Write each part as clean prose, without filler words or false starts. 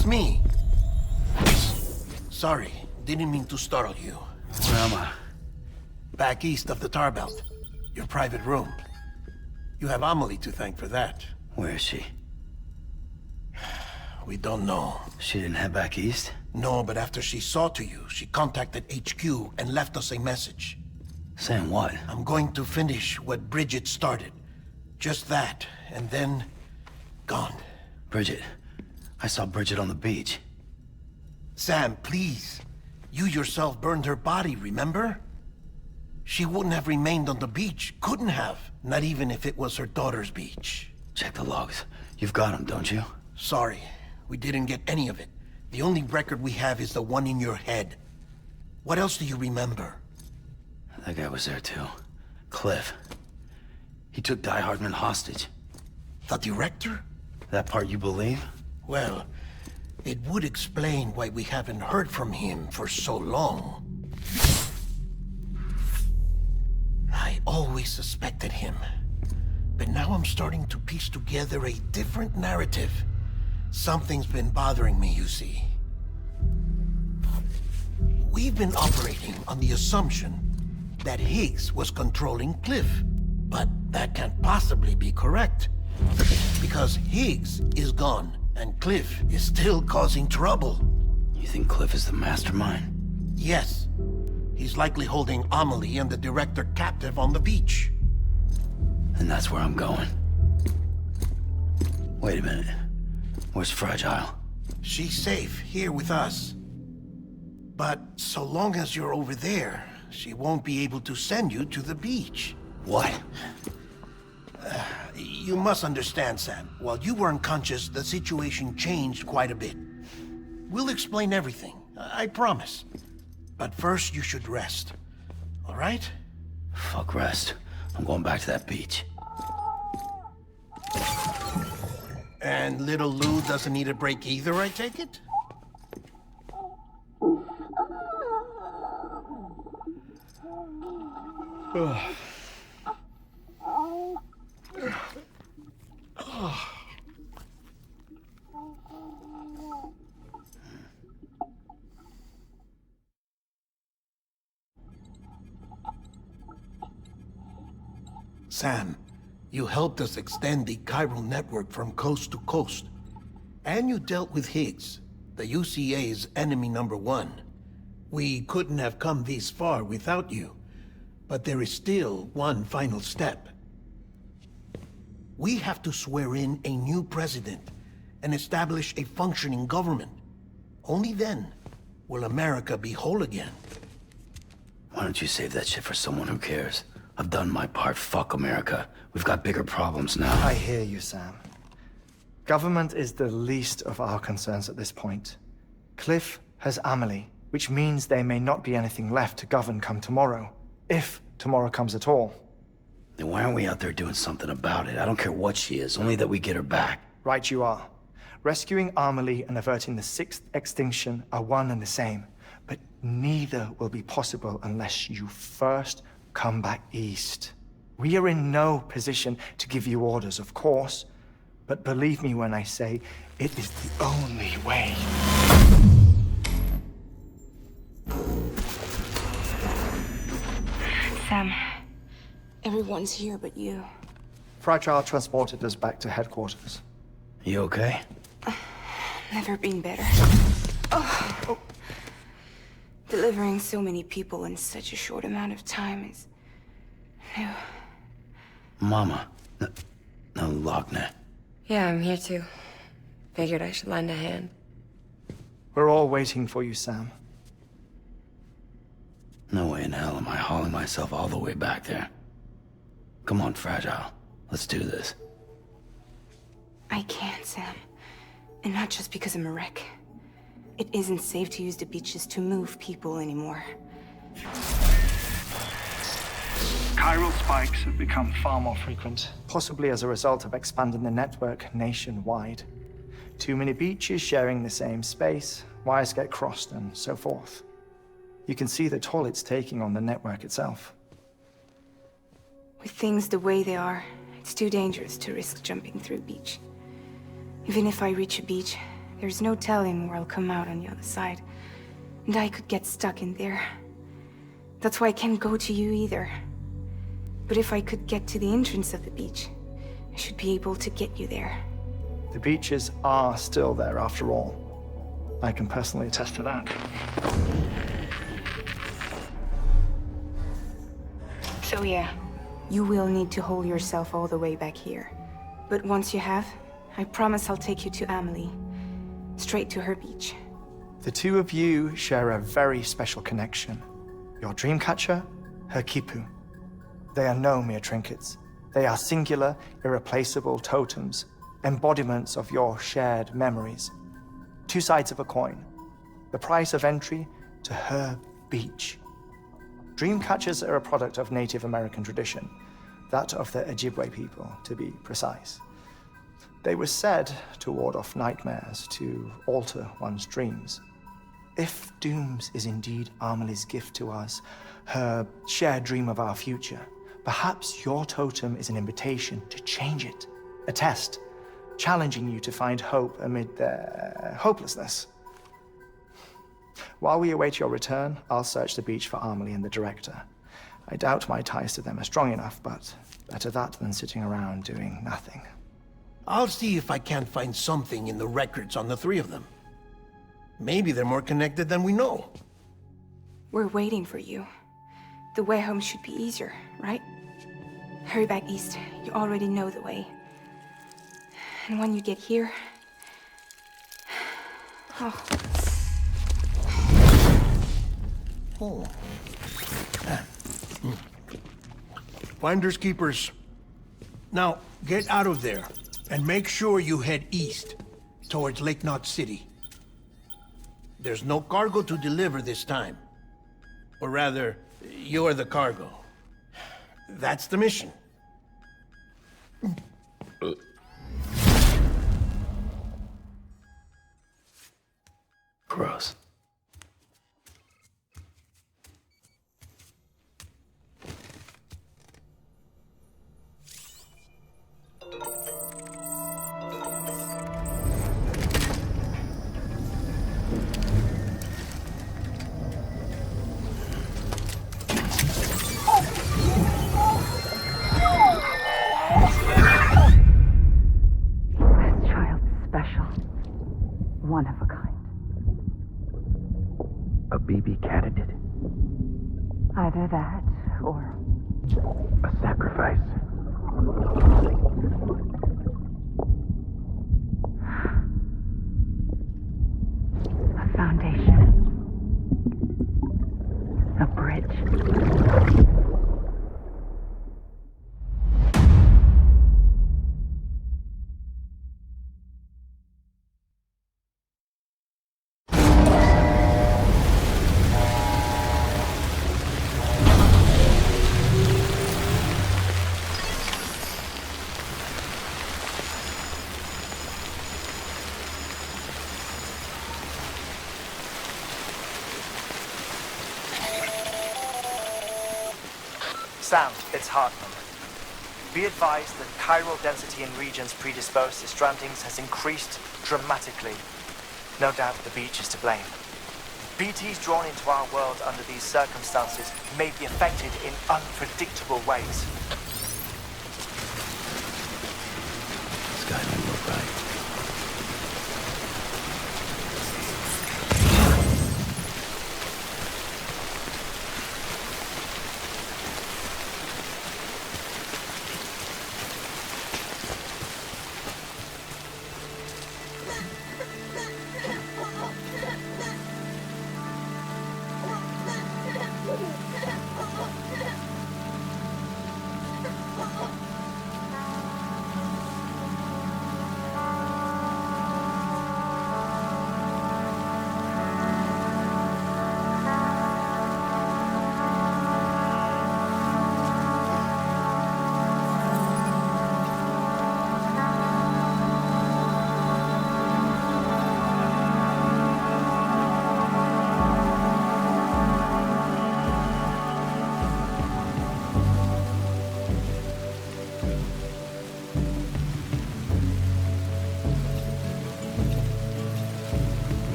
it's me. Sorry, didn't mean to startle you. Where am I? Back east of the tar belt. Your private room. You have Amelie to thank for that. Where is she? We don't know. She didn't head back east? No, but after she saw to you, she contacted HQ and left us a message. Saying what? I'm going to finish what Bridget started. Just that, and then... gone. Bridget. I saw Bridget on the beach. Sam, please. You yourself burned her body, remember? She wouldn't have remained on the beach. Couldn't have. Not even if it was her daughter's beach. Check the logs. You've got them, don't you? Sorry, we didn't get any of it. The only record we have is the one in your head. What else do you remember? That guy was there too. Cliff. He took Hardman hostage. The director? That part you believe? Well, it would explain why we haven't heard from him for so long. I always suspected him. But now I'm starting to piece together a different narrative. Something's been bothering me, you see. We've been operating on the assumption that Higgs was controlling Cliff. But that can't possibly be correct. Because Higgs is gone, and Cliff is still causing trouble. You think Cliff is the mastermind? Yes. He's likely holding Amelie and the director captive on the beach. And that's where I'm going. Wait a minute. Where's Fragile? She's safe here with us. But so long as you're over there, she won't be able to send you to the beach. What? You must understand, Sam. While you were unconscious, the situation changed quite a bit. We'll explain everything, I promise. But first, you should rest. All right? Fuck rest. I'm going back to that beach. And little Lou doesn't need a break either, I take it? Sam, you helped us extend the chiral network from coast to coast. And you dealt with Higgs, the UCA's enemy #1. We couldn't have come this far without you. But there is still one final step. We have to swear in a new president and establish a functioning government. Only then will America be whole again. Why don't you save that shit for someone who cares? I've done my part. Fuck America. We've got bigger problems now. I hear you, Sam. Government is the least of our concerns at this point. Cliff has Amelie, which means there may not be anything left to govern come tomorrow. If tomorrow comes at all. Then why aren't we out there doing something about it? I don't care what she is, only that we get her back. Right you are. Rescuing Amelie and averting the 6th extinction are one and the same. But neither will be possible unless you first come back east. We are in no position to give you orders, of course. But believe me when I say, it is the only way. Sam, everyone's here but you. Fragile transported us back to headquarters. You okay? Never been better. Oh. Delivering so many people in such a short amount of time is new. Mama. No, Lochner. Yeah, I'm here too. Figured I should lend a hand. We're all waiting for you, Sam. No way in hell am I hauling myself all the way back there. Come on, Fragile. Let's do this. I can't, Sam. And not just because I'm a wreck. It isn't safe to use the beaches to move people anymore. Chiral spikes have become far more frequent. Possibly as a result of expanding the network nationwide. Too many beaches sharing the same space, wires get crossed, and so forth. You can see the toll it's taking on the network itself. With things the way they are, it's too dangerous to risk jumping through a beach. Even if I reach a beach, There's no telling where I'll come out on the other side. And I could get stuck in there. That's why I can't go to you either. But if I could get to the entrance of the beach, I should be able to get you there. The beaches are still there after all. I can personally attest to that. So yeah, you will need to hold yourself all the way back here. But once you have, I promise I'll take you to Amelie. Straight to her beach. The two of you share a very special connection. Your dreamcatcher, her quipu. They are no mere trinkets. They are singular, irreplaceable totems, embodiments of your shared memories. Two sides of a coin. The price of entry to her beach. Dreamcatchers are a product of Native American tradition, that of the Ojibwe people, to be precise. They were said to ward off nightmares, to alter one's dreams. If Dooms is indeed Amelie's gift to us, her shared dream of our future, perhaps your totem is an invitation to change it, a test, challenging you to find hope amid their hopelessness. While we await your return, I'll search the beach for Amelie and the director. I doubt my ties to them are strong enough, but better that than sitting around doing nothing. I'll see if I can't find something in the records on the three of them. Maybe they're more connected than we know. We're waiting for you. The way home should be easier, right? Hurry back east. You already know the way. And when you get here... Oh. Oh. Finders keepers. Now, get out of there, and make sure you head east, towards Lake Knot City. There's no cargo to deliver this time. Or rather, you're the cargo. That's the mission. Gross. One of a kind. A BB candidate? Either that, or... a sacrifice? A foundation. A bridge. Sam, it's Hardman. Be advised that chiral density in regions predisposed to strandings has increased dramatically. No doubt the beach is to blame. BTs drawn into our world under these circumstances may be affected in unpredictable ways. This guy don't look right.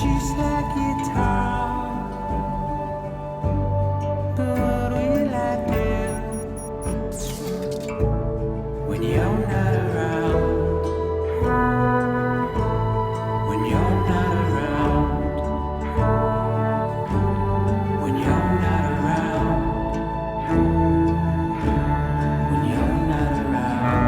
just like guitar. But what will I do when you're not around? When you're not around. When you're not around. When you're not around.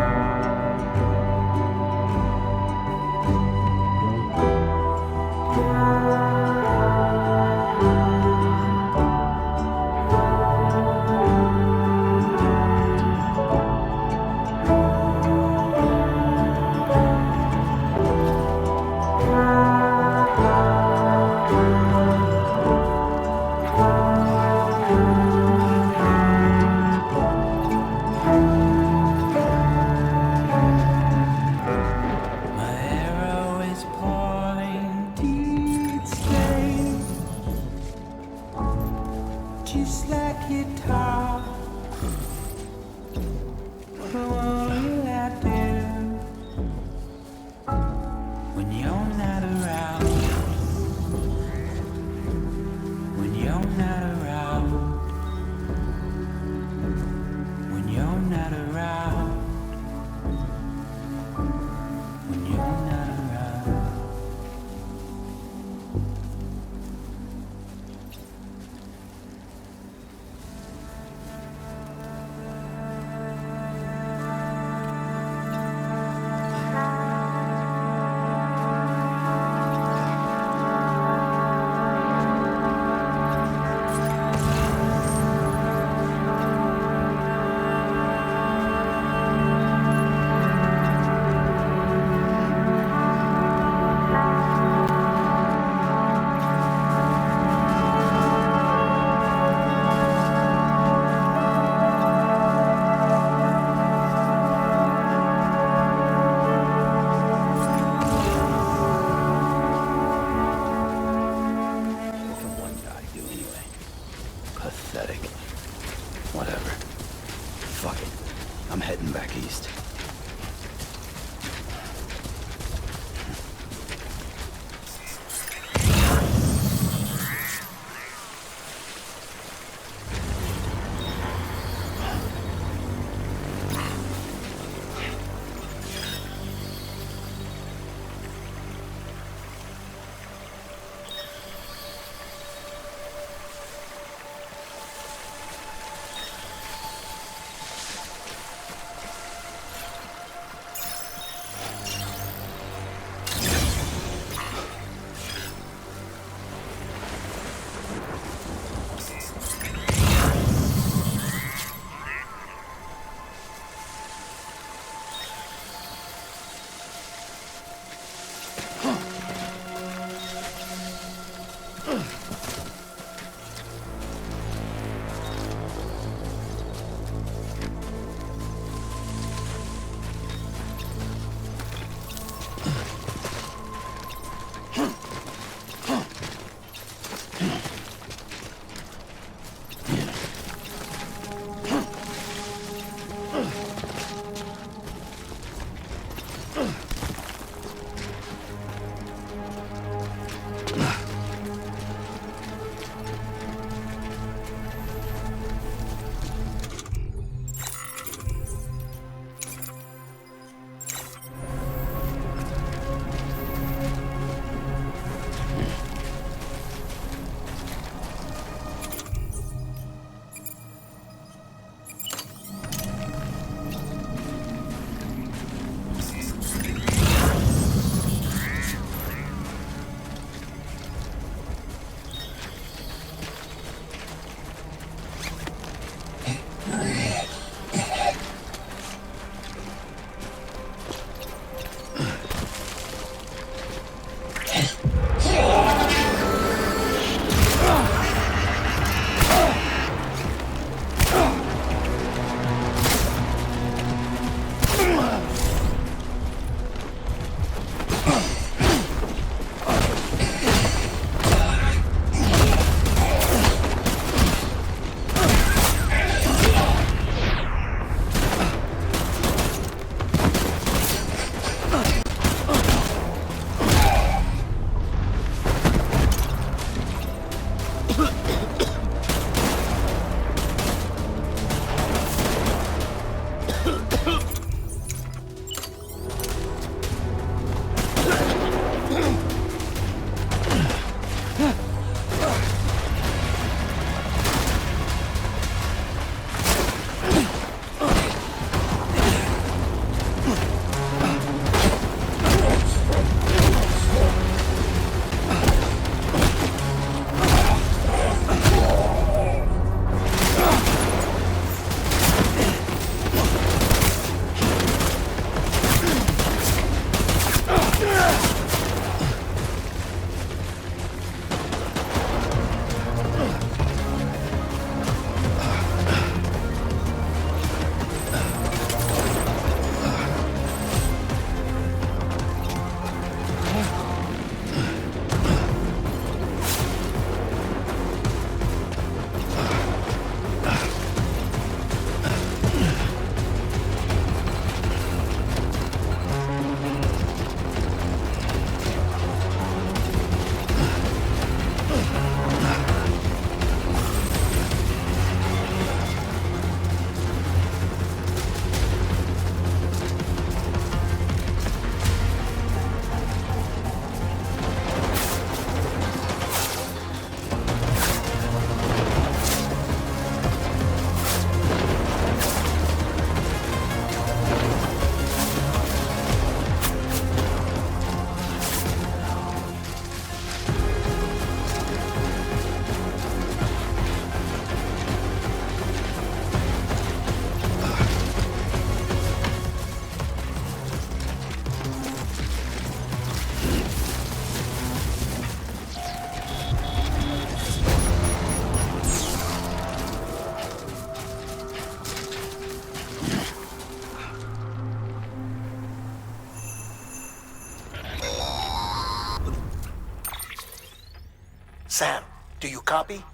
Sam, do you copy?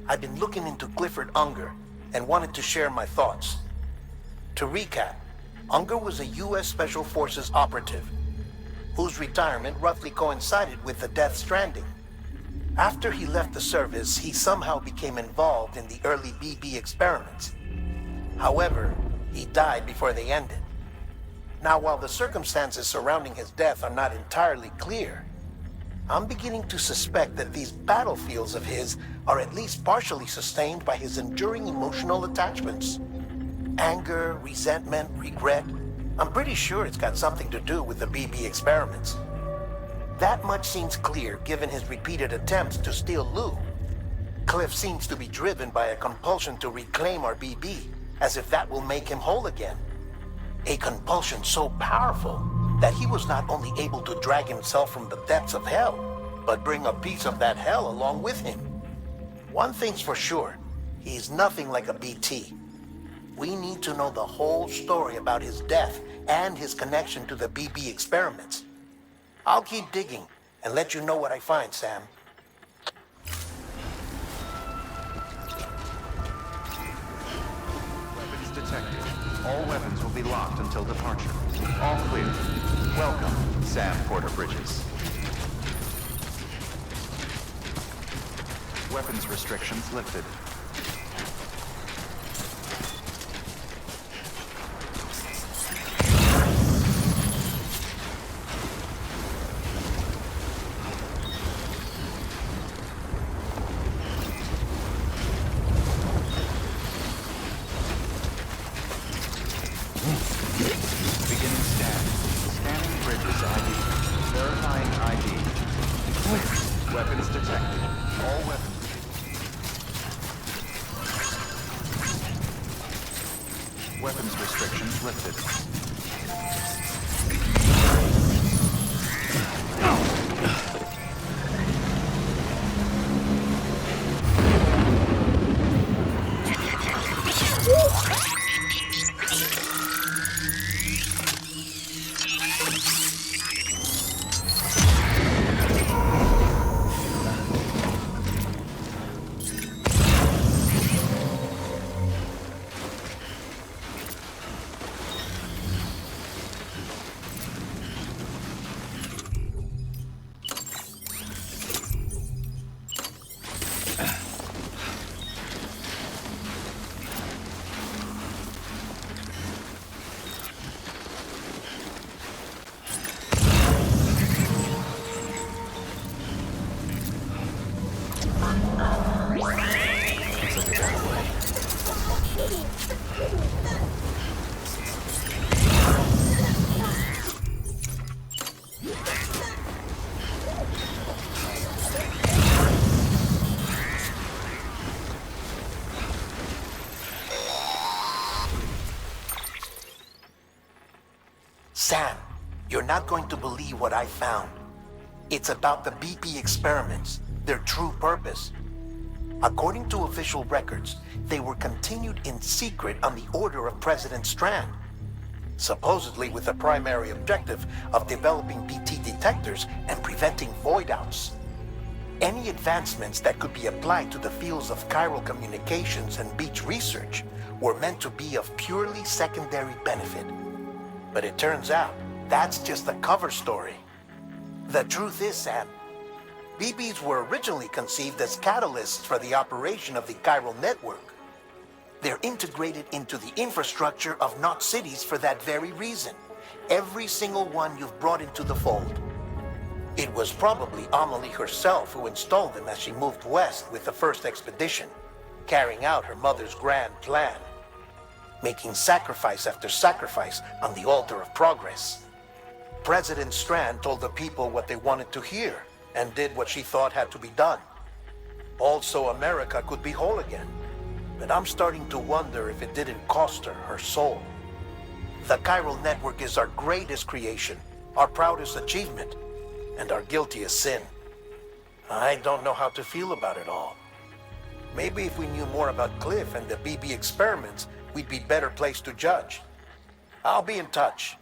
I've been looking into Clifford Unger and wanted to share my thoughts. To recap, Unger was a U.S. Special Forces operative whose retirement roughly coincided with the Death Stranding. After he left the service, he somehow became involved in the early BB experiments. However, he died before they ended. Now, while the circumstances surrounding his death are not entirely clear, I'm beginning to suspect that these battlefields of his are at least partially sustained by his enduring emotional attachments. Anger, resentment, regret. I'm pretty sure it's got something to do with the BB experiments. That much seems clear given his repeated attempts to steal Lou. Cliff seems to be driven by a compulsion to reclaim our BB, as if that will make him whole again. A compulsion so powerful that he was not only able to drag himself from the depths of hell, but bring a piece of that hell along with him. One thing's for sure, he's nothing like a BT. We need to know the whole story about his death and his connection to the BB experiments. I'll keep digging and let you know what I find, Sam. Weapons detected. All weapons will be locked until departure. All clear. Welcome, Sam Porter Bridges. Weapons restrictions lifted. Beginning scan. Scanning Bridges ID. Verifying ID. Weapons detected. All weapons. Weapons restrictions lifted. Sam, you're not going to believe what I found. It's about the BP experiments, their true purpose. According to official records, they were continued in secret on the order of President Strand, supposedly with the primary objective of developing BT detectors and preventing void-outs. Any advancements that could be applied to the fields of chiral communications and beach research were meant to be of purely secondary benefit. But it turns out, that's just a cover story. The truth is, Sam, BBs were originally conceived as catalysts for the operation of the chiral network. They're integrated into the infrastructure of Knot cities for that very reason. Every single one you've brought into the fold. It was probably Amelie herself who installed them as she moved west with the first expedition, carrying out her mother's grand plan, making sacrifice after sacrifice on the altar of progress. President Strand told the people what they wanted to hear and did what she thought had to be done. Also, America could be whole again. But I'm starting to wonder if it didn't cost her her soul. The chiral network is our greatest creation, our proudest achievement, and our guiltiest sin. I don't know how to feel about it all. Maybe if we knew more about Cliff and the BB experiments, we'd be better placed to judge. I'll be in touch.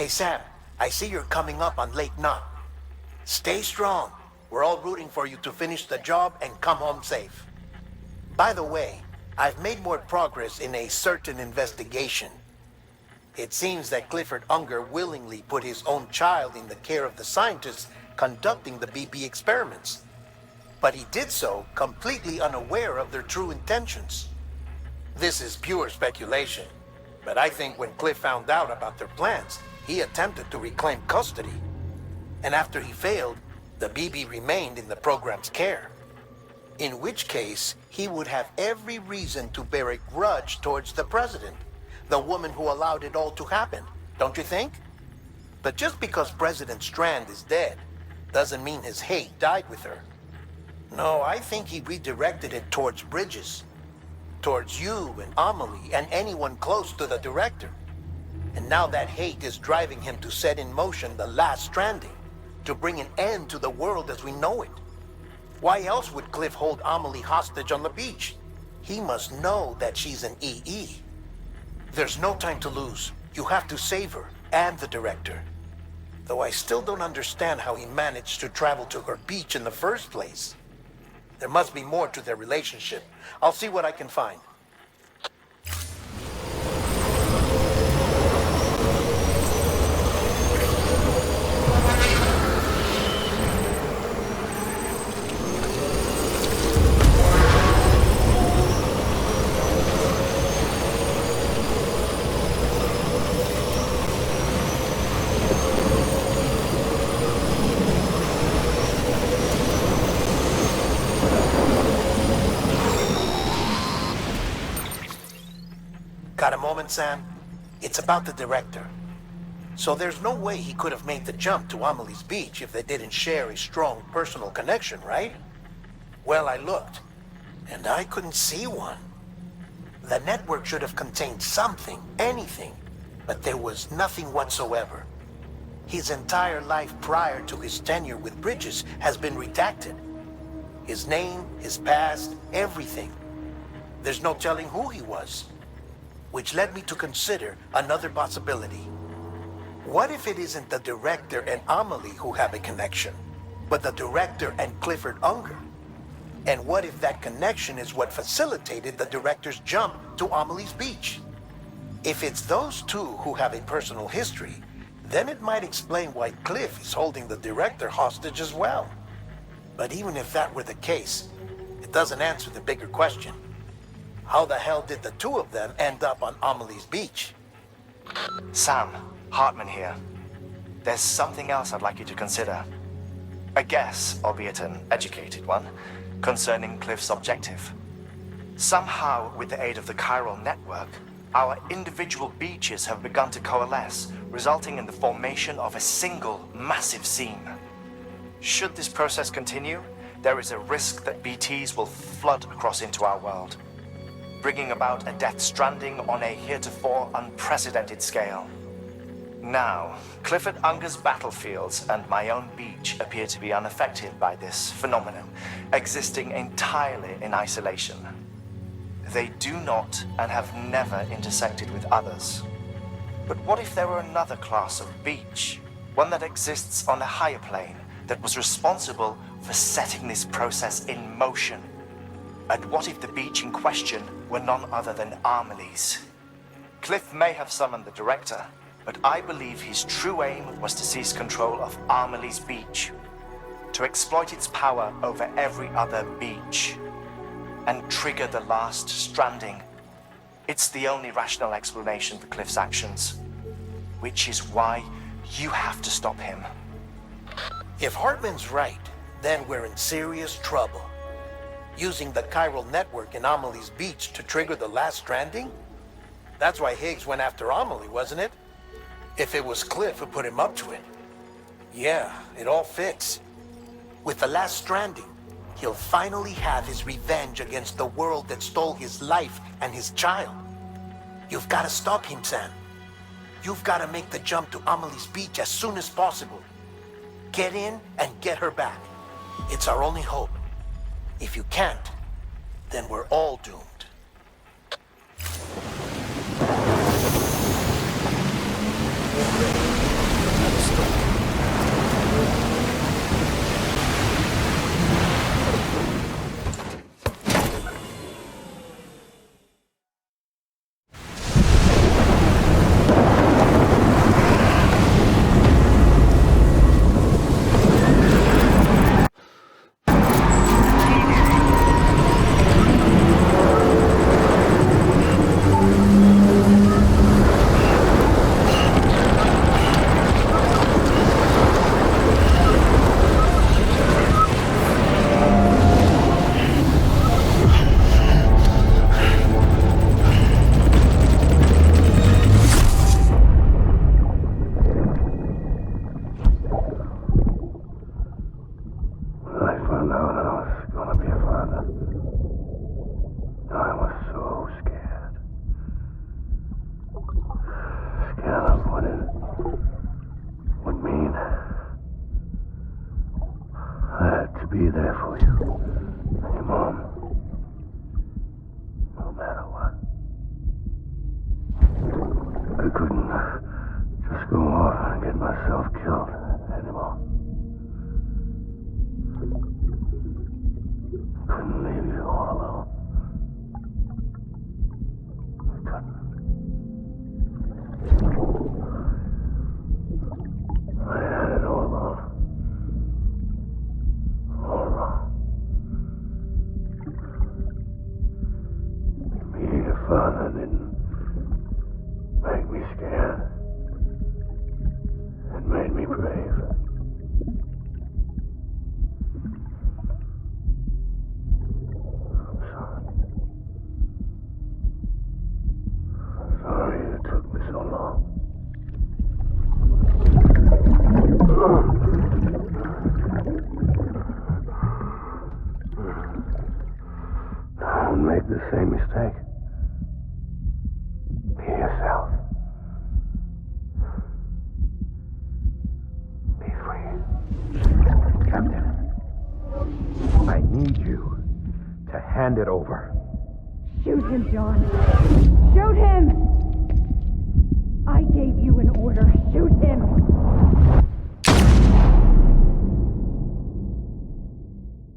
Hey Sam, I see you're coming up on Lake Knot. Stay strong. We're all rooting for you to finish the job and come home safe. By the way, I've made more progress in a certain investigation. It seems that Clifford Unger willingly put his own child in the care of the scientists conducting the BP experiments. But he did so completely unaware of their true intentions. This is pure speculation, but I think when Cliff found out about their plans, he attempted to reclaim custody. And after he failed, the BB remained in the program's care. In which case, he would have every reason to bear a grudge towards the president, the woman who allowed it all to happen, don't you think? But just because President Strand is dead, doesn't mean his hate died with her. No, I think he redirected it towards Bridges, towards you and Amelie and anyone close to the director. And now that hate is driving him to set in motion the last Stranding, to bring an end to the world as we know it. Why else would Cliff hold Amelie hostage on the beach? He must know that she's an EE. There's no time to lose. You have to save her and the director. Though I still don't understand how he managed to travel to her beach in the first place. There must be more to their relationship. I'll see what I can find. Got a moment, Sam? It's about the director. So there's no way he could have made the jump to Amelie's beach if they didn't share a strong personal connection, right? Well, I looked, and I couldn't see one. The network should have contained something, anything, but there was nothing whatsoever. His entire life prior to his tenure with Bridges has been redacted. His name, his past, everything. There's no telling who he was. Which led me to consider another possibility. What if it isn't the director and Amelie who have a connection, but the director and Clifford Unger? And what if that connection is what facilitated the director's jump to Amelie's beach? If it's those two who have a personal history, then it might explain why Cliff is holding the director hostage as well. But even if that were the case, it doesn't answer the bigger question. How the hell did the two of them end up on Amelie's beach? Sam, Hardman here. There's something else I'd like you to consider. A guess, albeit an educated one, concerning Cliff's objective. Somehow, with the aid of the chiral network, our individual beaches have begun to coalesce, resulting in the formation of a single massive seam. Should this process continue, there is a risk that BTs will flood across into our world, bringing about a death stranding on a heretofore unprecedented scale. Now, Clifford Unger's battlefields and my own beach appear to be unaffected by this phenomenon, existing entirely in isolation. They do not and have never intersected with others. But what if there were another class of beach, one that exists on a higher plane, that was responsible for setting this process in motion? And what if the beach in question were none other than Amelie's? Cliff may have summoned the director, but I believe his true aim was to seize control of Amelie's beach, to exploit its power over every other beach, and trigger the last Stranding. It's the only rational explanation for Cliff's actions, which is why you have to stop him. If Hardman's right, then we're in serious trouble. Using the chiral network in Amelie's beach to trigger the last Stranding? That's why Higgs went after Amelie, wasn't it? If it was Cliff who put him up to it. Yeah, it all fits. With the last Stranding, he'll finally have his revenge against the world that stole his life and his child. You've got to stop him, Sam. You've got to make the jump to Amelie's beach as soon as possible. Get in and get her back. It's our only hope. If you can't, then we're all doomed. be there for you. And your mom. No matter what. I couldn't just go off and get myself killed anymore. Couldn't leave you all alone. I couldn't. I had it all wrong. All wrong. Being a father didn't make me scared. It made me brave. I'm sorry. I'm sorry it took me so long. Don't make the same mistake. Be yourself. Be free. Captain, I need you to hand it over. Shoot him, John. Shoot him!